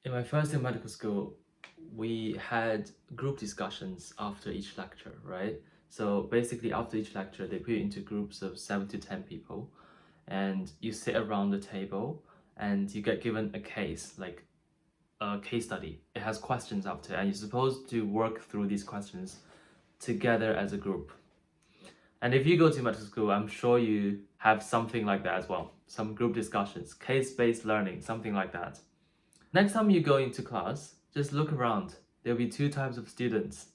In my first year of medical school, we had group discussions after each lecture, right? So basically, after each lecture, they put you into groups of 7 to 10 people, and you sit around the table and you get given a case, like a case study. It has questions after, and you're supposed to work through these questions together as a group. And if you go to medical school, I'm sure you have something like that as well. Some group discussions, case-based learning, something like that. Next time you go into class, just look around. There'll be two types of students.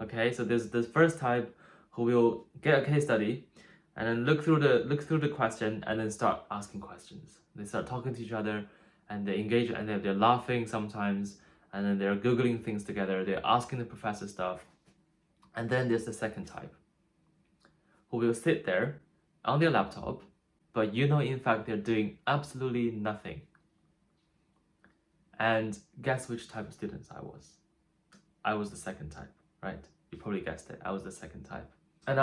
Okay, so there's the first type who will get a case study and then look through the question and then start asking questions. They start talking to each other and they engage and they're laughing sometimes and then they're googling things together. They're asking the professor stuff. And then there's the second type who will sit there on their laptop, but in fact they're doing absolutely nothing. And guess which type of students I was? I was the second type, right? You probably guessed it. I was the second type. And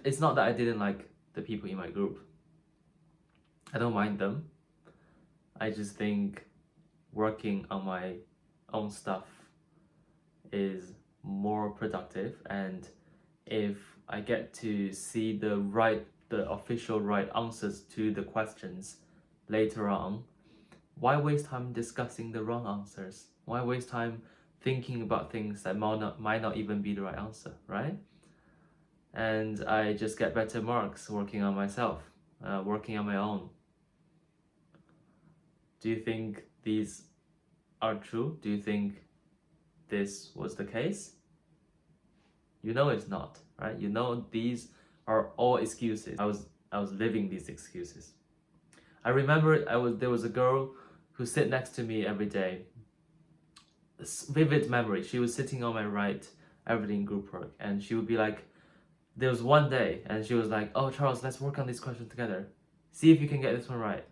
it's not that I didn't like the people in my group. I don't mind them. I just think working on my own stuff is more productive, and if I get to see the official right answers to the questions later on, why waste time discussing the wrong answers? Why waste time thinking about things that might not even be the right answer, right? And I just get better marks working on myself, working on my own. Do you think these are true? Do you think this was the case? You know it's not, right? You know these are all excuses. I was living these excuses. I remember there was a girl who sit next to me every day. Vivid memory. She was sitting on my right, everything group work, and she would be like, there was one day, and she was like, "Oh, Charles, let's work on this question together. See if you can get this one right."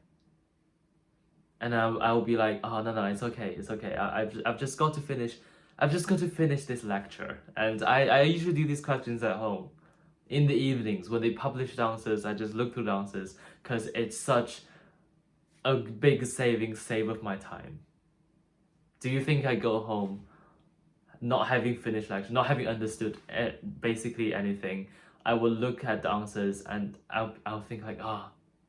And I will be like, "Oh, no, it's okay, it's okay. I've just got to finish. I've just got to finish this lecture." And I usually do these questions at home, in the evenings when they publish the answers. I just look through the answers because it's such a big save of my time. Do you think I go home not having finished lecture, not having understood basically anything? I will look at the answers and I'll think like,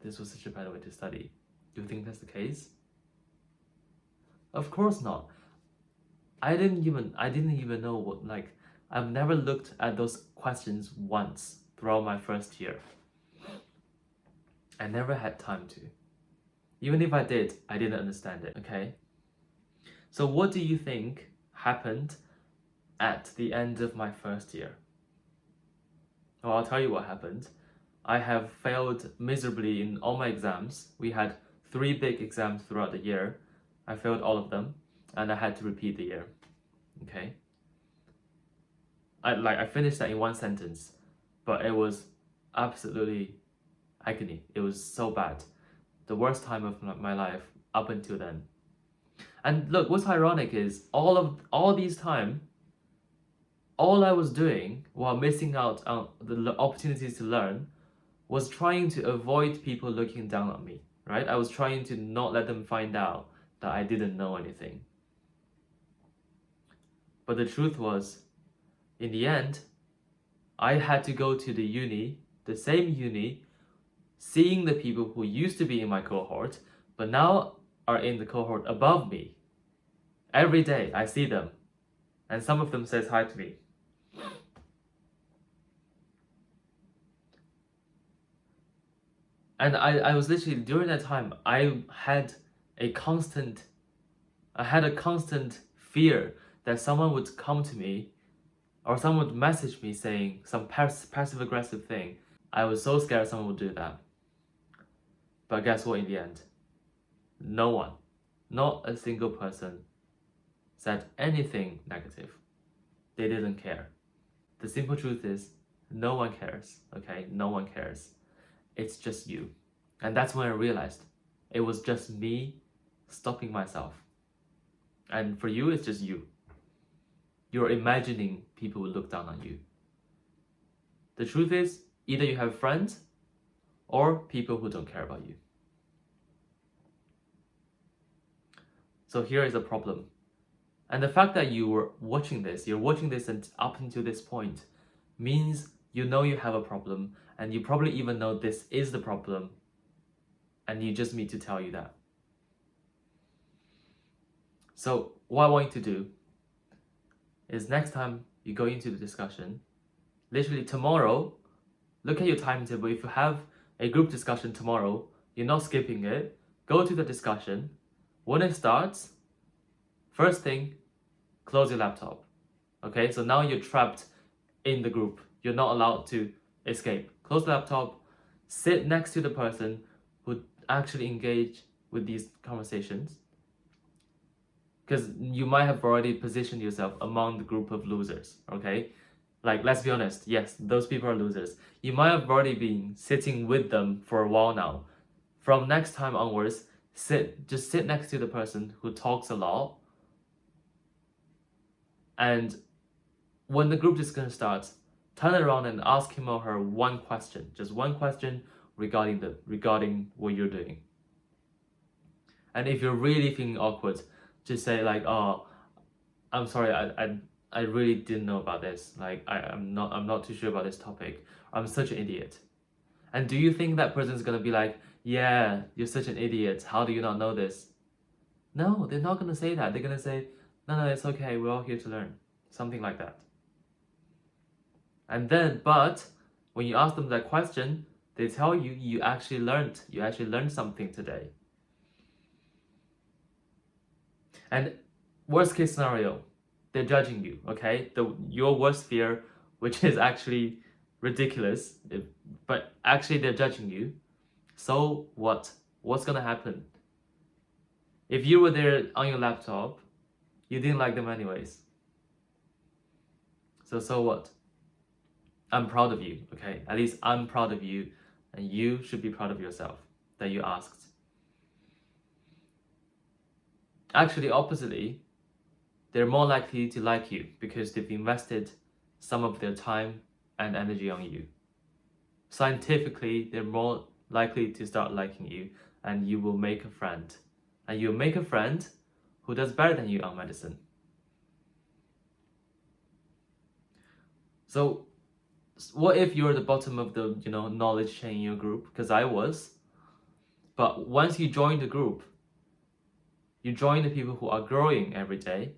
this was such a better way to study. Do you think that's the case? Of course not. I didn't even know what, like, I've never looked at those questions once throughout my first year. I never had time to. Even if I did, I didn't understand it, okay? So what do you think happened at the end of my first year? Well, I'll tell you what happened. I have failed miserably in all my exams. We had 3 big exams throughout the year. I failed all of them, and I had to repeat the year, okay? I finished that in one sentence, but it was absolutely agony. It was so bad. The worst time of my life up until then. And look, what's ironic is all these time, all I was doing while missing out on the opportunities to learn was trying to avoid people looking down on me, right? I was trying to not let them find out that I didn't know anything. But the truth was, in the end, I had to go to the same uni, seeing the people who used to be in my cohort, but now are in the cohort above me. Every day I see them, and some of them says hi to me. And I was literally, during that time, I had a constant fear that someone would come to me or someone would message me saying some passive aggressive thing. I was so scared someone would do that. But guess what, in the end? No one, not a single person said anything negative. They didn't care. The simple truth is, no one cares, okay? No one cares. It's just you. And that's when I realized it was just me stopping myself. And for you, it's just you. You're imagining people will look down on you. The truth is, either you have friends or people who don't care about you. So here is the problem. And the fact that you're watching this and up until this point means you know you have a problem, and you probably even know this is the problem, and you just need to tell you that. So what I want you to do is next time you go into the discussion, literally tomorrow, look at your timetable. If you have a group discussion tomorrow, you're not skipping it, go to the discussion. When it starts, first thing, close your laptop. Okay, so now you're trapped in the group. You're not allowed to escape. Close the laptop, sit next to the person who actually engage with these conversations. Because you might have already positioned yourself among the group of losers, okay? Like, let's be honest, yes, those people are losers. You might have already been sitting with them for a while now. From next time onwards, just sit next to the person who talks a lot. And when the group discussion starts, turn around and ask him or her one question, just one question regarding what you're doing. And if you're really feeling awkward, just say like, "Oh, I'm sorry, I really didn't know about this. Like, I'm not too sure about this topic. I'm such an idiot." And do you think that person's gonna be like, "Yeah, you're such an idiot. How do you not know this?" No, they're not gonna say that. They're gonna say, "No, it's okay. We're all here to learn." Something like that. And then, but when you ask them that question, they tell you you actually learned something today. And worst case scenario, they're judging you, okay? Your worst fear, which is actually ridiculous, but actually they're judging you. So what? What's gonna happen? If you were there on your laptop, you didn't like them anyways. So what? I'm proud of you, okay? At least I'm proud of you, and you should be proud of yourself that you asked. Actually, oppositely, they're more likely to like you because they've invested some of their time and energy on you. Scientifically, they're more likely to start liking you, and you will make a friend. And you'll make a friend who does better than you on medicine. So what if you're at the bottom of the knowledge chain in your group? Because I was. But once you join the group, you join the people who are growing every day,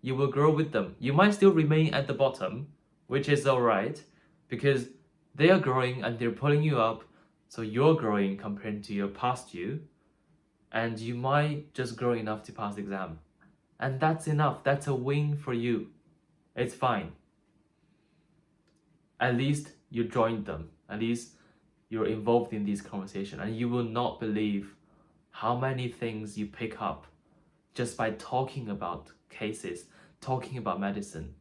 you will grow with them. You might still remain at the bottom, which is alright, because they are growing and they're pulling you up, so you're growing compared to your past you, and you might just grow enough to pass the exam. And that's enough. That's a win for you. It's fine. At least you joined them. At least you're involved in this conversation, and you will not believe how many things you pick up just by talking about cases, talking about medicine.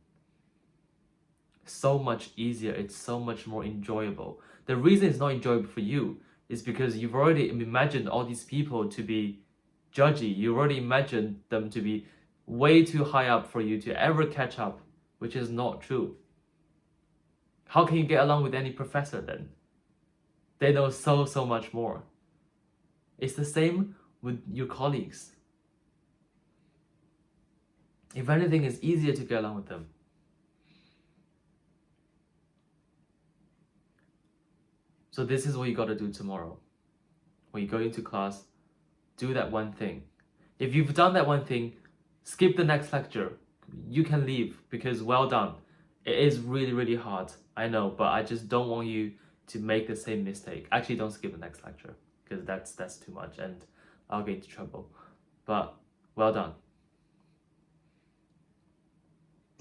So much easier, it's so much more enjoyable. The reason it's not enjoyable for you is because you've already imagined all these people to be judgy. You already imagined them to be way too high up for you to ever catch up, which is not true. How can you get along with any professor then? They know so much more. It's the same with your colleagues. If anything, it's easier to get along with them. So this is what you gotta do tomorrow. When you go into class, do that one thing. If you've done that one thing, skip the next lecture. You can leave because well done. It is really hard, I know, but I just don't want you to make the same mistake. Actually, don't skip the next lecture because that's too much and I'll get into trouble. But well done.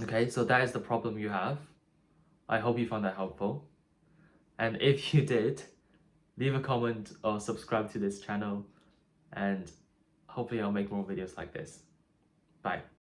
Okay, so that is the problem you have. I hope you found that helpful. And if you did, leave a comment or subscribe to this channel, and hopefully I'll make more videos like this. Bye.